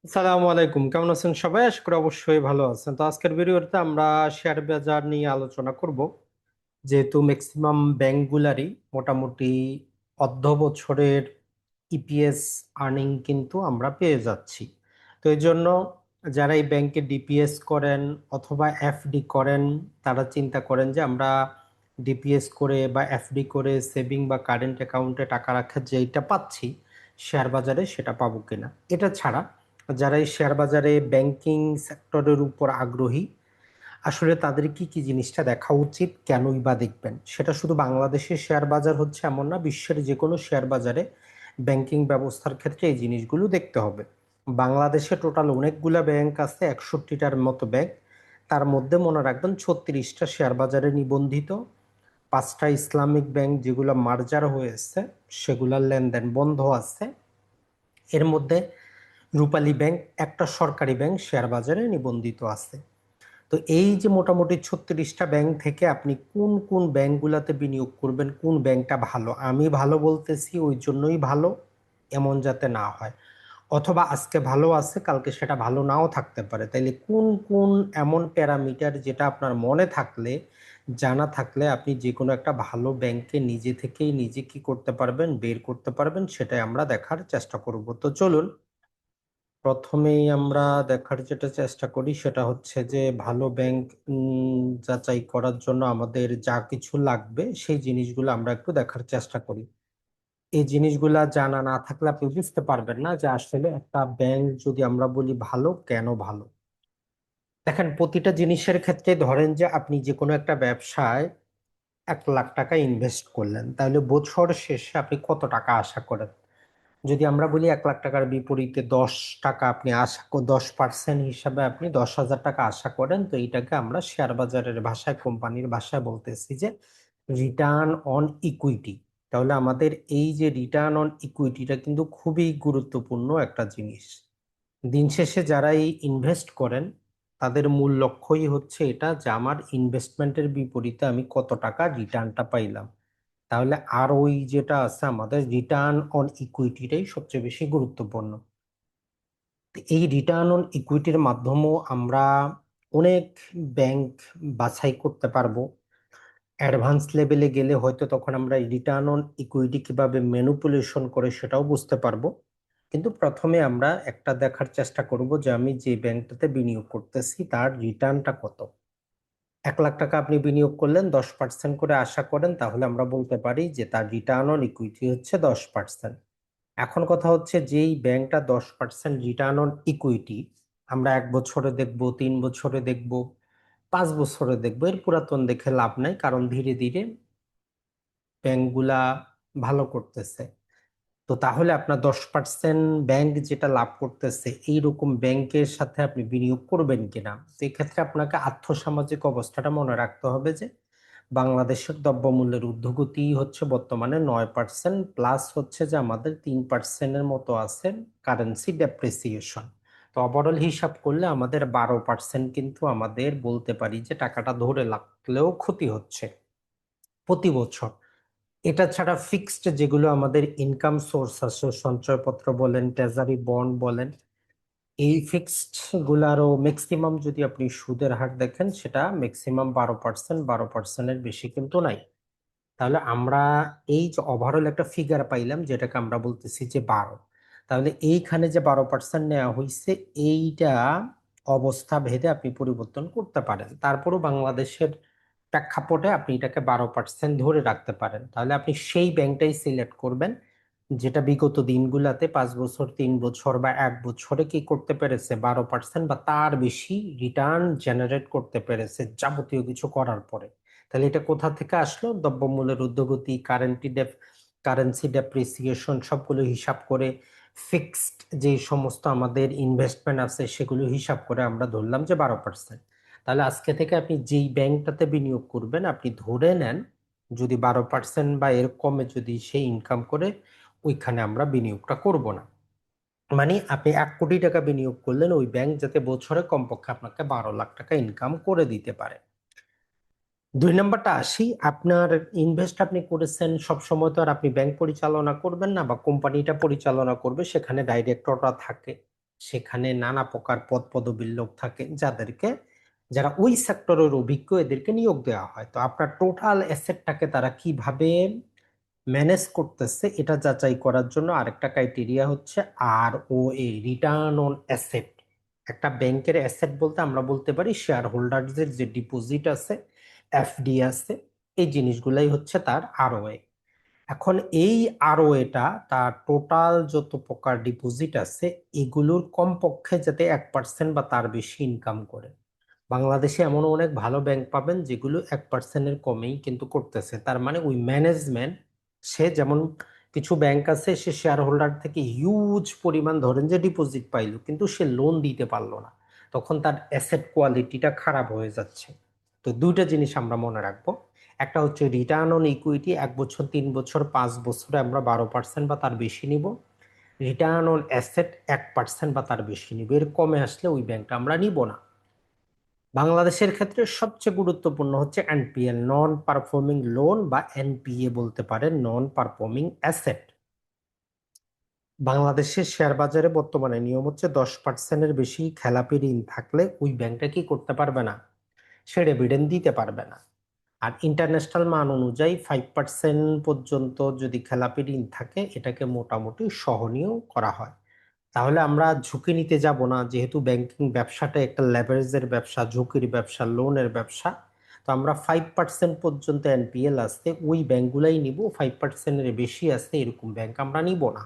আসসালামু আলাইকুম, কেমন আছেন সবাই? আশা করি অবশ্যই ভালো আছেন। তো আজকের ভিডিওতে আমরা শেয়ার বাজার নিয়ে আলোচনা করব। যেহেতু ম্যাক্সিমাম ব্যাংকগুলারই মোটামুটি অর্ধ বছরের ইপিএস আর্নিং কিন্তু আমরা পেয়ে যাচ্ছি। তো এই জন্য যারা এই ব্যাংকে ডিপিএস করেন অথবা এফডি করেন, তারা চিন্তা করেন যে আমরা ডিপিএস করে বা এফডি করে সেভিং বা কারেন্ট অ্যাকাউন্টে টাকা রাখার যেইটা পাচ্ছি শেয়ার বাজারে সেটা পাবো কিনা। এটা ছাড়া যারা এই শেয়ার বাজারে ব্যাংকিং সেক্টরের উপর আগ্রহী, আসলে তাদের কি কি জিনিসটা দেখা উচিত, কেনই বা দেখবেন, সেটা শুধু বাংলাদেশের শেয়ার বাজার হচ্ছে এমন না, বিশ্বের যে কোনো শেয়ার বাজারে ব্যাংকিং ব্যবস্থার ক্ষেত্রে এই জিনিসগুলো দেখতে হবে। বাংলাদেশে টোটাল অনেকগুলা ব্যাংক আছে, 61টার মতো ব্যাংক। তার মধ্যে মনে রাখবেন 36টা শেয়ার বাজারে নিবন্ধিত, 5টা ইসলামিক ব্যাংক যেগুলো মার্জার হয়েছে সেগুলোর লেনদেন বন্ধ আছে। এর মধ্যে রূপালী ব্যাংক, একটা সরকারি ব্যাংক শেয়ার বাজারে নিবন্ধিত আছে। তো এই যে মোটামুটি 36টা ব্যাংক থেকে আপনি কোন কোন ব্যাংকগুলোতে বিনিয়োগ করবেন, কোন ব্যাংকটা ভালো, আমি ভালো বলতেছি ওই জন্যই ভালো এমন যাতে না হয়, অথবা আজকে ভালো আছে কালকে সেটা ভালো নাও থাকতে পারে। তাইলে কোন কোন এমন প্যারামিটার যেটা আপনার মনে থাকলে, জানা থাকলে আপনি যে কোনো একটা ভালো ব্যাংকে নিজে থেকেই নিজে কি করতে পারবেন, বের করতে পারবেন, সেটাই আমরা দেখার চেষ্টা করব। তো চলুন প্রথমেই আমরা দেখার যেটা চেষ্টা করি সেটা হচ্ছে যে ভালো ব্যাংক যাচাই করার জন্য আমাদের যা কিছু লাগবে সেই জিনিসগুলো আমরা একটু দেখার চেষ্টা করি। এই জিনিসগুলা জানা না থাকলে আপনি বুঝতে পারবেন না যে আসলে একটা ব্যাংক যদি আমরা বলি ভালো, কেন ভালো। দেখেন, প্রতিটা জিনিসের ক্ষেত্রে ধরেন যে আপনি যে কোনো একটা ব্যবসায় 1 লাখ টাকা ইনভেস্ট করলেন, তাহলে বছর শেষে আপনি কত টাকা আশা করেন? যদি আমরা বলি 1 লাখ টাকার বিপরীতে 10 টাকা আপনি 10% হিসাবে আপনি 10,000 টাকা আশা করেন, তো এইটাকে আমরা শেয়ার বাজারের ভাষায়, কোম্পানির ভাষায় বলতেছি যে রিটার্ন অন ইকুইটি। তাহলে আমাদের এই যে রিটার্ন অন ইকুইটিটা কিন্তু খুবই গুরুত্বপূর্ণ একটা জিনিস। দিন শেষে যারা এই ইনভেস্ট করেন তাদের মূল লক্ষ্যই হচ্ছে এটা যে আমার ইনভেস্টমেন্টের বিপরীতে আমি কত টাকা রিটার্নটা পাইলাম। তাহলে আর ওই যেটা আছে আমাদের রিটার্ন অন ইকুইটিটাই সবচেয়ে বেশি গুরুত্বপূর্ণ। তো এই রিটার্ন অন ইকুইটির মাধ্যমেও আমরা অনেক ব্যাংক বাছাই করতে পারবো। অ্যাডভান্স লেভেলে গেলে হয়তো তখন আমরা রিটার্ন অন ইকুইটি কিভাবে ম্যানিপুলেশন করে সেটাও বুঝতে পারবো। কিন্তু প্রথমে আমরা একটা দেখার চেষ্টা করব যে আমি যে ব্যাংকটাতে বিনিয়োগ করতেছি তার রিটার্নটা কত। 1 লাখ টাকা আপনি বিনিয়োগ করলেন, 10% করে আশা করেন, তাহলে আমরা বলতে পারি যে তার রিটার্ন অন ইকুইটি হচ্ছে 10%। এখন কথা হচ্ছে যেই ব্যাংকটা 10% রিটার্ন অন ইকুইটি, আমরা 1 বছরে দেখবো, 3 বছরে দেখবো, 5 বছরে দেখবো, এর পুরাতন দেখে লাভ নাই, কারণ ধীরে ধীরে ব্যাংকগুলা ভালো করতেছে। তো তাহলে আপনার 10% ব্যাংক যেটা লাভ করতেছে এইরকম ব্যাংকের সাথে আপনি বিনিয়োগ করবেন কিনা। তো এক্ষেত্রে আপনাকে আর্থসামাজিক অবস্থাটা মনে রাখতে হবে যে বাংলাদেশের দ্রব্যমূল্যের ঊর্ধ্বগতি হচ্ছে বর্তমানে 9%, প্লাস হচ্ছে যে আমাদের 3%-এর মতো আছে কারেন্সি ডেপ্রিসিয়েশন। তো ওভারঅল হিসাব করলে আমাদের 12% কিন্তু আমাদের বলতে পারি যে টাকাটা ধরে রাখলেও ক্ষতি হচ্ছে প্রতি বছর। এটা ছাড়া ফিক্সড যেগুলো আমাদের ইনকাম সোর্স আছে, সঞ্চয়পত্র বলেন, ট্রেজারি বন্ড বলেন, এই ফিক্সড গুলারও ম্যাক্সিমাম যদি আপনি সুদের হার দেখেন সেটা ম্যাক্সিমাম 12%, 12%-এর বেশি কিন্তু নাই। তাহলে আমরা এই যে ওভারঅল একটা ফিগার পাইলাম যেটাকে আমরা বলতেছি যে 12। তাহলে এইখানে যে 12% নেওয়া হয়েছে এইটা অবস্থা ভেদে আপনি পরিবর্তন করতে পারেন, তারপরও বাংলাদেশের প্রেক্ষাপটে আপনি এটাকে 12% ধরে রাখতে পারেন। তাহলে আপনি সেই ব্যাংকটাই সিলেক্ট করবেন যেটা বিগত দিনগুলাতে 5 বছর, 3 বছর বা 1 বছরে কি করতে পেরেছে, 12% বা তার বেশি রিটার্ন জেনারেট করতে পেরেছে যাবতীয় কিছু করার পরে। তাহলে এটা কোথা থেকে আসলো? দ্রব্যমূল্যের ঊর্ধ্বগতি, কারেন্সি ডেপ্রিসিয়েশন সবগুলো হিসাব করে, ফিক্সড যে সমস্ত আমাদের ইনভেস্টমেন্ট আছে সেগুলো হিসাব করে আমরা ধরলাম যে 12%। তাহলে আজকে থেকে আপনি যেই ব্যাংকটাতে বিনিয়োগ করবেন আপনি ধরে নেন যদি 12% বা এর কমে যদি সে ইনকাম করে, ওইখানে আমরা বিনিয়োগটা করব না। মানে আপনি 1 কোটি টাকা বিনিয়োগ করলেন, ওই ব্যাংক যাতে বছরে কমপক্ষে আপনাকে 12 লাখ টাকা ইনকাম করে দিতে পারে। 2 নম্বরটা আসি, আপনার ইনভেস্ট আপনি করেছেন, সব সময় তো আর আপনি ব্যাংক পরিচালনা করবেন না বা কোম্পানিটা পরিচালনা করবে, সেখানে ডাইরেক্টররা থাকে। সেখানে নানা প্রকার পদ পদবীর লোক থাকে যারা ওই সেক্টরের অভিজ্ঞ, এদেরকে নিয়োগ দেওয়া হয়। তো আপনার টোটাল অ্যাসেটটাকে তারা কিভাবে ম্যানেজ করতেছে এটা যাচাই করার জন্য আরেকটা ক্রাইটেরিয়া হচ্ছে ROA, রিটার্ন অন অ্যাসেট। একটা ব্যাংকের অ্যাসেট বলতে আমরা বলতে পারি শেয়ার হোল্ডারদের যে ডিপোজিট আছে, FD আছে, এই জিনিসগুলাই হচ্ছে তার ROA। এখন এই ROA-টা তার টোটাল যত প্রকার ডিপোজিট আছে এগুলোর কমপক্ষে যাতে 1% বা তার বেশি ইনকাম করে। বাংলাদেশে এমন অনেক ভালো ব্যাংক পাবেন যেগুলো 1%-এর কমেই কিন্তু করতেছে। তার মানে ওই ম্যানেজমেন্ট, সে যেমন কিছু ব্যাংক আছে সে শেয়ার হোল্ডার থেকে হিউজ পরিমাণ ধরেন যে ডিপোজিট পাইলো, কিন্তু সে লোন দিতে পারলো না, তখন তার অ্যাসেট কোয়ালিটিটা খারাপ হয়ে যাচ্ছে। তো দুইটা জিনিস আমরা মনে রাখবো। একটা হচ্ছে রিটার্ন অন ইকুইটি, 1 বছর, 3 বছর, 5 বছরে আমরা 12% বা তার বেশি নিব। রিটার্ন অন অ্যাসেট 1% বা তার বেশি নিব, এর কমে আসলে ওই ব্যাংকটা আমরা নিব না। বাংলাদেশের ক্ষেত্রে সবচেয়ে গুরুত্বপূর্ণ হচ্ছে NPL, নন পারফর্মিং লোন, বা NPA বলতে পারেন, নন পারফর্মিং অ্যাসেট। বাংলাদেশের শেয়ার বাজারে বর্তমানে নিয়ম হচ্ছে 10%-এর বেশি খেলাপি ঋণ থাকলে ওই ব্যাংকটা কি করতে পারবে না, সে ডিভিডেন্ড দিতে পারবে না। আর ইন্টারন্যাশনাল মান অনুযায়ী 5% পর্যন্ত যদি খেলাপি ঋণ থাকে এটাকে মোটামুটি সহনীয় করা হয়। তাহলে আমরা ঝুঁকি নিতে যাব না, যেহেতু ব্যাংকিং ব্যবসাটা একটা লেভারেজের ব্যবসা, ঝুঁকির ব্যবসা, লোনের ব্যবসা। তো আমরা 5% পর্যন্ত NPL আসতে ওই ব্যাংকগুলাই নিব, 5%-এর বেশি আসতে এরকম ব্যাংক আমরা নিব না।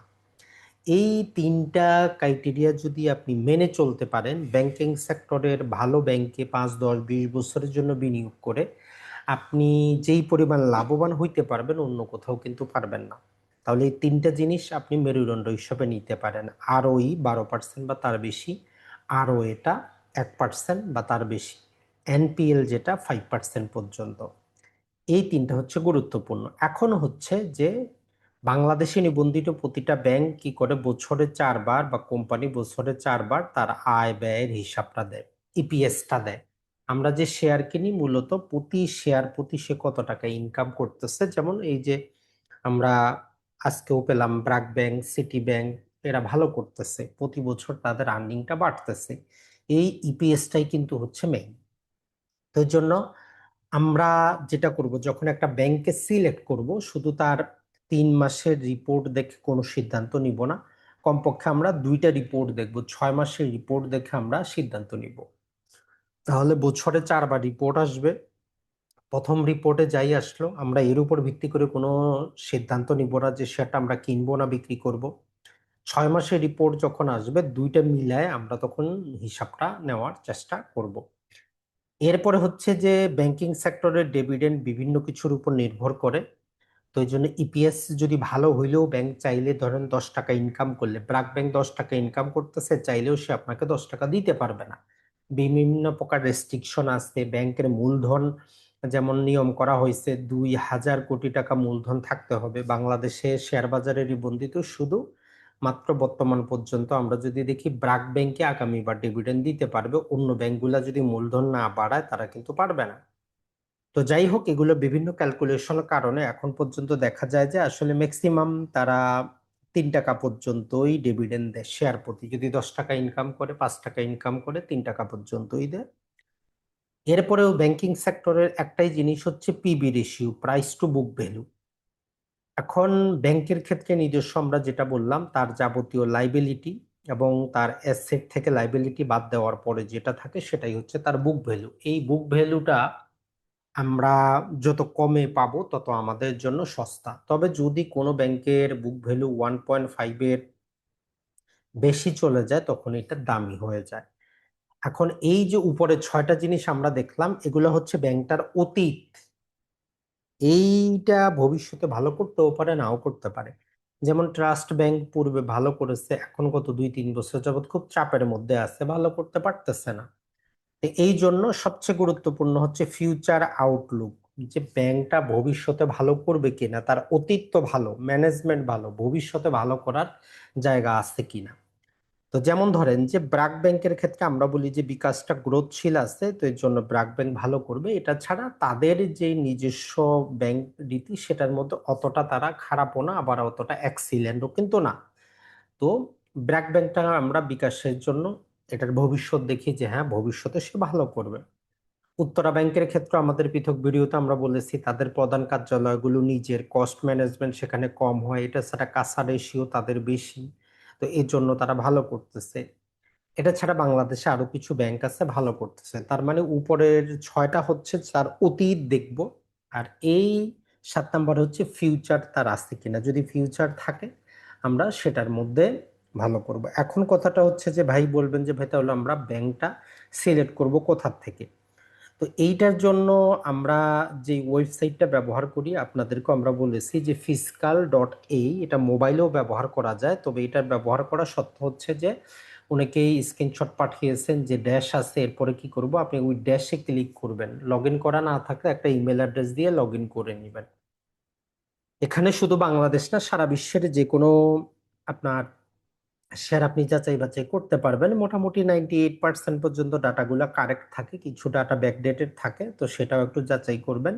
এই তিনটা ক্রাইটেরিয়া যদি আপনি মেনে চলতে পারেন, ব্যাংকিং সেক্টরের ভালো ব্যাংকে 5, 10, 20 বছরের জন্য বিনিয়োগ করে আপনি যেই পরিমাণ লাভবান হইতে পারবেন অন্য কোথাও কিন্তু পারবেন না। তাহলে এই তিনটা জিনিস আপনি মেরুদণ্ড হিসেবে নিতে পারেন: ROE 12% বা তার বেশি, ROA-টা 1% বা তার বেশি, NPL যেটা 5% পর্যন্ত। এই তিনটা হচ্ছে গুরুত্বপূর্ণ। এখন হচ্ছে যে বাংলাদেশে নিবন্ধিত প্রতিটা ব্যাংক কি করে, বছরে 4 বার বা কোম্পানি বছরে 4 বার তার আয় ব্যয়ের হিসাবটা দেয়, EPS-টা দেয়। আমরা যে শেয়ার কিনি মূলত প্রতি শেয়ার প্রতি সে কত টাকা ইনকাম করতেছে। যেমন এই যে আমরা আজকেও পেলাম ব্র্যাক ব্যাংক, সিটি ব্যাংক, এরা ভালো করতেছে, প্রতি বছর তাদের আর্নিংটা বাড়তেছে। এই EPS-টাই কিন্তু হচ্ছে মেইন। তো এর জন্য আমরা যেটা করব, যখন একটা ব্যাংকে সিলেক্ট করব, শুধু তার 3 মাসের রিপোর্ট দেখে কোনো সিদ্ধান্ত নিব না। কমপক্ষে আমরা 2টা রিপোর্ট দেখব, 6 মাসের রিপোর্ট দেখে আমরা সিদ্ধান্ত নিব। তাহলে বছরে 4 বার রিপোর্ট আসবে। প্রথম রিপোর্টে যাই আসলো আমরা এর উপর ভিত্তি করে কোনো সিদ্ধান্ত নিব না যে সেটা আমরা কিনবো না বিক্রি করব। 6 মাসের রিপোর্ট যখন আসবে, দুইটা মিলায় আমরা তখন হিসাবটা নেওয়ার চেষ্টা করব। এরপরে হচ্ছে যে ব্যাংকিং সেক্টরের ডিভিডেন্ড বিভিন্ন কিছুর উপর নির্ভর করে। তো এই জন্য EPS যদি ভালো হইলেও ব্যাংক চাইলে ধরেন 10 টাকা ইনকাম করলে, ব্র্যাক ব্যাংক 10 টাকা ইনকাম করতেছে, চাইলেও সে আপনাকে 10 টাকা দিতে পারবে না। বিভিন্ন প্রকার রেস্ট্রিকশন আছে ব্যাংকের। মূলধন যেমন নিয়ম করা হয়েছে 2000 কোটি টাকা মূলধন থাকতে হবে। বাংলাদেশে শেয়ার বাজারে নিবন্ধিত শুধু মাত্র বর্তমান পর্যন্ত আমরা যদি দেখি ব্র্যাক ব্যাংকে আগামীবার ডিভিডেন্ড দিতে পারবে, অন্য ব্যাংকগুলা যদি মূলধন না বাড়ায় তারা কিন্তু পারবে না। তো যাই হোক, এগুলো বিভিন্ন ক্যালকুলেশনের কারণে এখন পর্যন্ত দেখা যায় যে আসলে ম্যাক্সিমাম তারা 3 টাকা পর্যন্তই ডিভিডেন্ড দেয় শেয়ার প্রতি। যদি 10 টাকা ইনকাম করে, 5 টাকা ইনকাম করে, 3 টাকা পর্যন্তই দেয়। এরপরেও ব্যাংকিং সেক্টরের একটাই জিনিস হচ্ছে PB ratio, price to book value. এখন ব্যাংকের ক্ষেত্রে নিজস্ব আমরা যেটা বললাম, তার যাবতীয় লাইবিলিটি এবং তার অ্যাসেট থেকে লাইবিলিটি বাদ দেওয়ার পরে যেটা থাকে সেটাই হচ্ছে তার বুক ভ্যালু। এই বুক ভ্যালুটা আমরা যত কমে পাবো তত আমাদের জন্য সস্তা। তবে যদি কোনো ব্যাংকের বুক ভ্যালু 1.5-এর বেশি চলে যায় তখন এটা দামি হয়ে যায়। এখন এই যে উপরে 6টা জিনিস আমরা দেখলাম, এগুলো হচ্ছে ব্যাংকটার অতীত। এইটা ভবিষ্যতে ভালো করতেও পারে, নাও করতে পারে। যেমন ট্রাস্ট ব্যাংক পূর্বে ভালো করেছে, এখন গত 2-3 বছর যাবত খুব চাপের মধ্যে আছে, ভালো করতে পারতেছে না। এই জন্য সবচেয়ে গুরুত্বপূর্ণ হচ্ছে ফিউচার আউটলুক, যে ব্যাংকটা ভবিষ্যতে ভালো করবে কিনা, তার অতীত তো ভালো, ম্যানেজমেন্ট ভালো, ভবিষ্যতে ভালো করার জায়গা আছে কিনা। তো যেমন ধরেন যে ব্র্যাক ব্যাংকের ক্ষেত্রে আমরা বলি যে বিকাশটা গ্রোথশীল আছে, তো এর জন্য ব্র্যাক ব্যাংক ভালো করবে। এটা ছাড়া তাদের যে নিজস্ব ব্যাংক রীতি সেটার মধ্যে অতটা তারা খারাপও না, আবার অতটা এক্সিলেন্টও কিন্তু না। তো ব্র্যাক ব্যাংকটা আমরা বিকাশের জন্য এটার ভবিষ্যৎ দেখি যে হ্যাঁ ভবিষ্যতে সে ভালো করবে। উত্তরা ব্যাংকের ক্ষেত্রে আমাদের পৃথক ভিডিওতে আমরা বলেছি তাদের প্রধান কার্যালয়গুলো নিজের, কস্ট ম্যানেজমেন্ট সেখানে কম হয়, এটা ছাড়া কাঁচা রেশিও তাদের বেশি, তো এই জন্য তারা ভালো করতেছে। এটা ছাড়া বাংলাদেশে আরো কিছু ব্যাংক আছে ভালো করতেছে, তার মানে উপরের ছয়টা হচ্ছে তার অতীত দেখব। আর এই 7 নাম্বার হচ্ছে ফিউচার তার আছে কিনা, যদি ফিউচার থাকে আমরা সেটার মধ্যে ভালো করব। এখন কথাটা হচ্ছে যে ভাই বলবেন যে ভাই তাহলে আমরা ব্যাংকটা সিলেক্ট করব কোথার থেকে। তো এইটার জন্য আমরা যে ওয়েবসাইটটা ব্যবহার করি আপনাদেরকে আমরা বলেছি যে fiscal.ai, এটা মোবাইলেও ব্যবহার করা যায়, তবে এটার ব্যবহার করা সত্য হচ্ছে যে অনেকেই স্ক্রিনশট পাঠিয়েছেন যে ড্যাশ আছে, এরপরে কি করব, আপনি ওই ড্যাশে ক্লিক করবেন, লগ ইন করা না থাকলে একটা ইমেল অ্যাড্রেস দিয়ে লগ ইন করে নেবেন। এখানে শুধু বাংলাদেশ না, সারা বিশ্বের যে কোনো আপনার শেয়ার আপনি যাচাই বাছাই করতে পারবেন। মোটামুটি 98% পর্যন্ত ডাটাগুলো কারেক্ট থাকে, কিছু ডাটা ব্যাকডেটেড থাকে, তো সেটাও একটু যাচাই করবেন।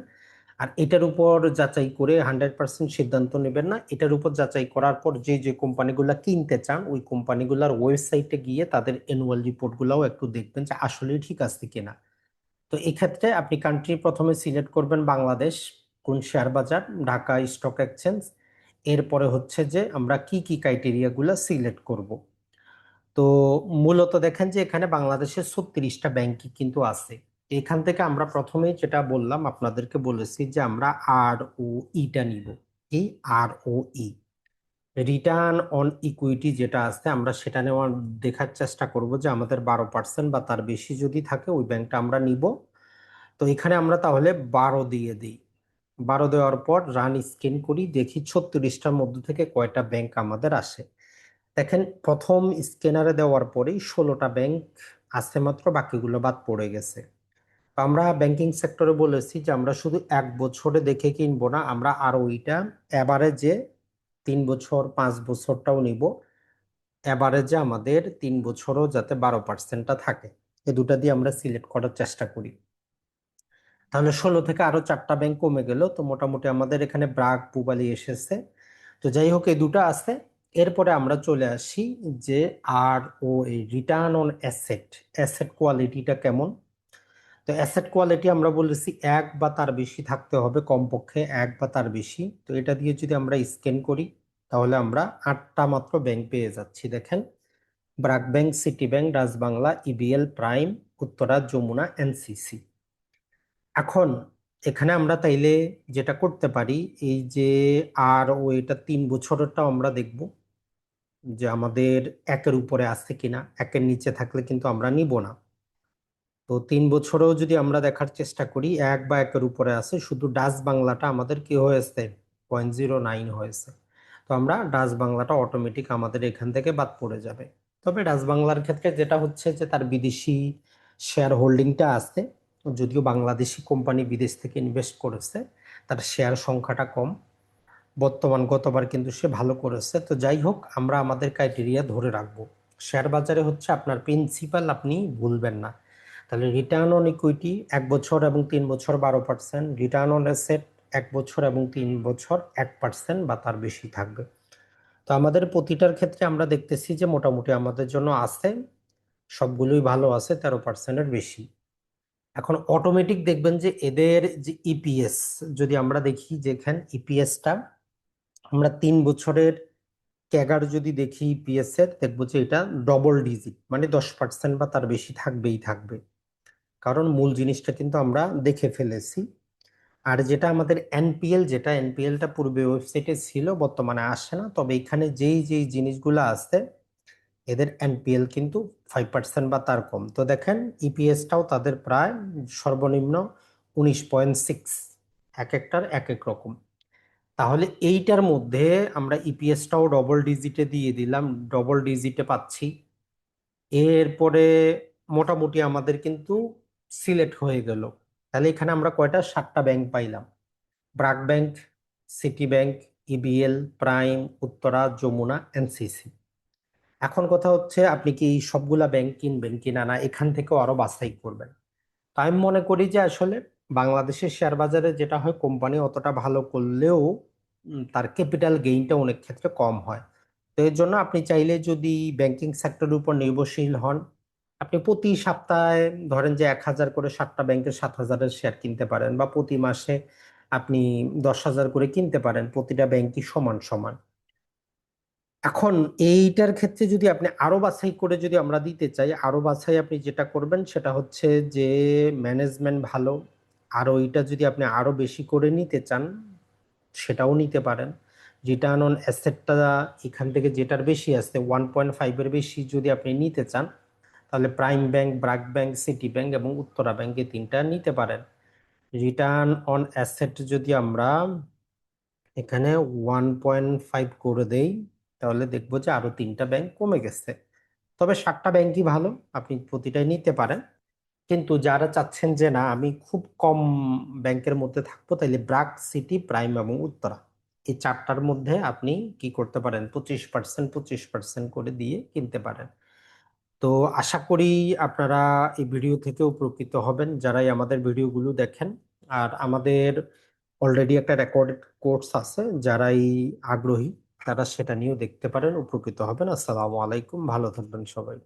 আর এটার উপর যাচাই করে 100% সিদ্ধান্ত নেবেন না, এটার উপর যাচাই করার পর যে যে কোম্পানিগুলো কিনতে চান ওই কোম্পানিগুলোর ওয়েবসাইটে গিয়ে তাদের অ্যানুয়াল রিপোর্টগুলোও একটু দেখবেন যে আসলে ঠিক আছে কিনা। তো এক্ষেত্রে আপনি কান্ট্রি প্রথমে সিলেক্ট করবেন বাংলাদেশ, কোন শেয়ার বাজার, ঢাকা স্টক এক্সচেঞ্জ। এরপরে হচ্ছে যে আমরা কি কি ক্রাইটেরিয়াগুলো সিলেক্ট করব। তো মূলত দেখেন যে এখানে বাংলাদেশের 36টা ব্যাংকই কিন্তু আছে। এখান থেকে আমরা প্রথমেই যেটা বললাম আপনাদেরকে বলেছি যে আমরা আর ও ইটা নিব। এই আর ও ই, রিটার্ন অন ইকুইটি যেটা আছে আমরা সেটা নেওয়ার দেখার চেষ্টা করব যে আমাদের 12% বা তার বেশি যদি থাকে ওই ব্যাংকটা আমরা নিব। তো এখানে আমরা তাহলে 12 দিয়ে দিই। 12 দেওয়ার পর রান স্ক্যান করি, দেখি 36টার মধ্যে থেকে কয়টা ব্যাংক আমাদের আসে। দেখেন প্রথম স্ক্যানারে দেওয়ার পরেই 16টা ব্যাংক আছে মাত্র, বাকিগুলো বাদ পড়ে গেছে। তো আমরা ব্যাংকিং সেক্টরে বলেছি যে আমরা শুধু 1 বছরে দেখে কিনবো না, আমরা আর ওইটা অ্যাভারেজে 3 বছর 5 বছরটাও নিব। অ্যাভারেজে আমাদের 3 বছরও যাতে 12%টা থাকে, এ দুটা দিয়ে আমরা সিলেক্ট করার চেষ্টা করি। তাহলে 16 থেকে আরো 4টা ব্যাংক কমে গেল, তো মোটামুটি আমাদের এখানে ব্র্যাক, পূবালী এসেছে। তো যাই হোক এই দুটো আছে। এরপরে আমরা চলে আসি যে আর ও এই রিটার্ন অন অ্যাসেট, অ্যাসেট কোয়ালিটিটা কেমন। তো অ্যাসেট কোয়ালিটি আমরা বলেছি 1 বা তার বেশি থাকতে হবে, কমপক্ষে 1 বা তার বেশি। তো এটা দিয়ে যদি আমরা স্ক্যান করি তাহলে আমরা 8টা মাত্র ব্যাংক পেয়ে যাচ্ছি। দেখেন BRAC bank, City bank, Dutch Bangla, EBL, Prime, Uttara, Jamuna, NCC. এখন এখানে আমরা তাইলে যেটা করতে পারি, এই যে আর ও এটা 3 বছরেরটাও আমরা দেখব যে আমাদের 1-এর উপরে আছে কিনা, 1-এর নিচে থাকলে কিন্তু আমরা নিব না। তো 3 বছরেও যদি আমরা দেখার চেষ্টা করি 1 বা 1-এর উপরে আছে, শুধু ডাচ বাংলাটা আমাদের কি হয়েছে, 0.09 হয়েছে। তো আমরা ডাচ বাংলাটা অটোমেটিক আমাদের এখান থেকে বাদ পড়ে যাবে। তবে ডাচ বাংলার ক্ষেত্রে যেটা হচ্ছে যে তার বিদেশি শেয়ার হোল্ডিংটা আছে, যদিও বাংলাদেশি কোম্পানি বিদেশ থেকে ইনভেস্ট করেছে, তার শেয়ার সংখ্যাটা কম বর্তমান, গতবার কিন্তু সে ভালো করেছে। তো যাই হোক আমরা আমাদের ক্রাইটেরিয়া ধরে রাখবো। শেয়ার বাজারে হচ্ছে আপনার প্রিন্সিপাল আপনি ভুলবেন না। তাহলে রিটার্ন অন ইকুইটি 1 বছর এবং 3 বছর 12%, রিটার্ন অন অ্যাসেট 1 বছর এবং 3 বছর 1% বা তার বেশি থাকবে। তো আমাদের প্রতিটার ক্ষেত্রে আমরা দেখতেছি যে মোটামুটি আমাদের জন্য আছে, সবগুলোই ভালো আছে, 13%-এর বেশি। এখন অটোমেটিক দেখবেন যে এদের যে ইপিএস, যদি আমরা দেখি যে এখানে ইপিএসটা আমরা 3 বছরের ক্যাগার যদি দেখি ইপিএস এর, দেখবো যে এটা ডবল ডিজিট, মানে 10% বা তার বেশি থাকবেই থাকবে, কারণ মূল জিনিসটা কিন্তু আমরা দেখে ফেলেছি। আর যেটা আমাদের এনপিএল, যেটা এনপিএলটা পূর্বে ওয়েবসাইটে ছিল বর্তমানে আসে না, তবে এখানে যেই যেই জিনিসগুলো আছে এদের এনপিএল কিন্তু 5% বা তার কম। তো দেখেন ইপিএসটাও তাদের প্রায় সর্বনিম্ন 19.6, এক একটার এক এক রকম। তাহলে এইটার মধ্যে আমরা ইপিএসটাও ডবল ডিজিটে দিয়ে দিলাম, ডবল ডিজিটে পাচ্ছি। এরপরে মোটামুটি আমাদের কিন্তু সিলেক্ট হয়ে গেল। তাহলে এখানে আমরা কয়টা, 7টা ব্যাংক পাইলাম, BRAC bank, City bank, EBL, Prime, Uttara, Jamuna, NCC. এখন কথা হচ্ছে আপনি কি এই সবগুলা ব্যাংক কিনবেন কিনা, না এখান থেকেও আরো বাছাই করবেন। তো আমি মনে করি যে আসলে বাংলাদেশের শেয়ার বাজারে যেটা হয়, কোম্পানি অতটা ভালো করলেও তার ক্যাপিটাল গেইনটা অনেক ক্ষেত্রে কম হয়। তো এর জন্য আপনি চাইলে যদি ব্যাংকিং সেক্টরের উপর নির্ভরশীল হন, আপনি প্রতি সপ্তাহে ধরেন যে 1,000 করে 7টা ব্যাংকের 7,000-এর শেয়ার কিনতে পারেন, বা প্রতি মাসে আপনি 10,000 করে কিনতে পারেন। প্রতিটা ব্যাংকই সমান সমান। এখন এইটার ক্ষেত্রে যদি আপনি আরো বাছাই করে যদি আমরা দিতে চাই, আরো বাছাই আপনি যেটা করবেন সেটা হচ্ছে যে ম্যানেজমেন্ট ভালো, আর ওইটা যদি আপনি আরো বেশি করে নিতে চান সেটাও নিতে পারেন। রিটার্ন অন অ্যাসেটটা এখান থেকে যেটার বেশি আছে 1.5-এর বেশি যদি আপনি নিতে চান, তাহলে prime bank, BRAC bank, City bank এবং উত্তরা ব্যাংক এই তিনটা নিতে পারেন। রিটার্ন অন অ্যাসেট যদি আমরা এখানে 1.5 করে দেই, তাহলে দেখবো যে আরো তিনটা ব্যাংক কমে গেছে। তবে 7টা ব্যাংকই ভালো, আপনি প্রতিটাই নিতে পারেন। কিন্তু যারা চাচ্ছেন যে না আমি খুব কম ব্যাংকের মধ্যে থাকবো, তাইলে ব্র্যাক, সিটি, প্রাইম এবং উত্তরা এই চারটার মধ্যে আপনি কি করতে পারেন, 25% 25% করে দিয়ে কিনতে পারেন। তো আশা করি আপনারা এই ভিডিও থেকে উপকৃত হবেন যারাই আমাদের ভিডিওগুলো দেখেন। আর আমাদের অলরেডি একটা রেকর্ডেড কোর্স আছে, যারাই আগ্রহী তারা সেটা নিয়েও দেখতে পারেন, উপকৃত হবেন। আসসালামু আলাইকুম, ভালো থাকবেন সবাই।